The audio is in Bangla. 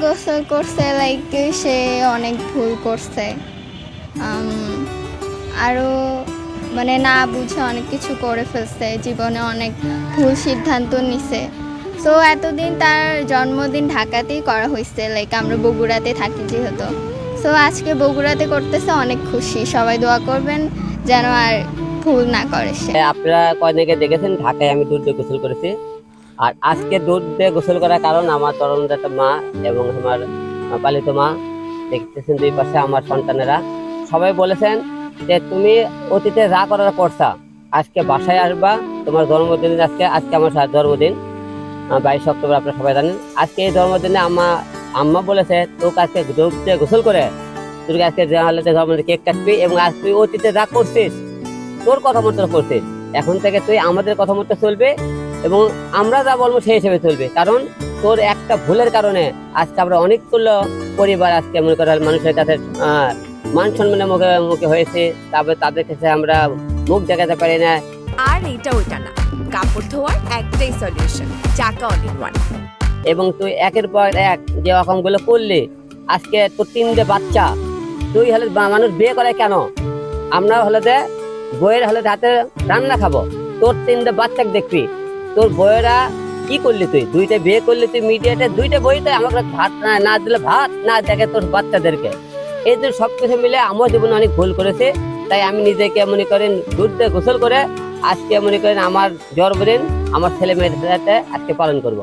গোসল করছে লাইক সে অনেক ভুল করছে, আরও মানে না বুঝে অনেক কিছু করে ফেলছে, জীবনে অনেক ভুল সিদ্ধান্ত নিছে। সো এতদিন তার জন্মদিন ঢাকাতেই করা হয়েছে, লাইক আমরা বগুড়াতে থাকি যেহেতু। সো আজকে বগুড়াতে করতেছে, অনেক খুশি। সবাই দোয়া করবেন যেন আর ভুল না করে সে। আপনারা কয়দিনকে দেখেছেন ঢাকায় আমি দুধ দিয়ে গোসল করেছি। আর আজকে দুধ দিয়ে গোসল করার কারণ আমার তরুণদাতা মা এবং আমার পালিত মা, দেখতেছেন দুই পাশে আমার সন্তানেরা সবাই বলেছেন যে তুমি অতীতে যা করার করছা, আজকে বাসায় আসবা, তোমার জন্মদিন আজকে। আজকে আমার জন্মদিন 22 অক্টোবর, আপনারা সবাই জানেন। আজকে এই জন্মদিনে আম্মা বলেছে তোকে আজকে দুধ দিয়ে গোসল করে তোকে আজকে জন্মদিনে কেক কাটবি, এবং আজ তুই অতীতে যা করছিস তোর কথা মতো করছিস, এখন থেকে তুই আমাদের কথা মতো চলবে এবং আমরা যা বলবো সেই হিসেবে চলবে। কারণ তোর একটা ভুলের কারণে আজকে আমরা অনেকগুলো পরিবার আজকে মনে করেন মানুষের কাছে মান সম্মানের মুখে মুখে হয়েছে, তারপরে তাদের কাছে আমরা মুখ দেখাতে পারি না। আর এটা ওইটা না, কাপড় ধোয়ার একটাই সলিউশন, চাকা অল ইন ওয়ান। এবং তুই একের পর এক যে রকমগুলো করলি, আজকে তোর 3টে বাচ্চা, তুই হলে মানুষ বিয়ে করে কেন? আমরা হলে যে বইয়ের হলে হাতে রান্না খাবো, তোর 3টে বাচ্চাকে দেখবি, তোর বইয়েরা কি করলি? তুই 2টে বিয়ে করলি, তুই মিডিয়াতে 2টে বইতে আমাকে ভাত না দিলে ভাত না দেখে তোর বাচ্চাদেরকে। এই তো সবকিছু মিলে আমার জীবনে অনেক ভুল করেছে। তাই আমি নিজেকে মনে করেন দুধ দিয়ে গোসল করে আজকে মনে করেন আমার জন্মদিন আমার ছেলে মেয়েদের সাথে আজকে পালন করব।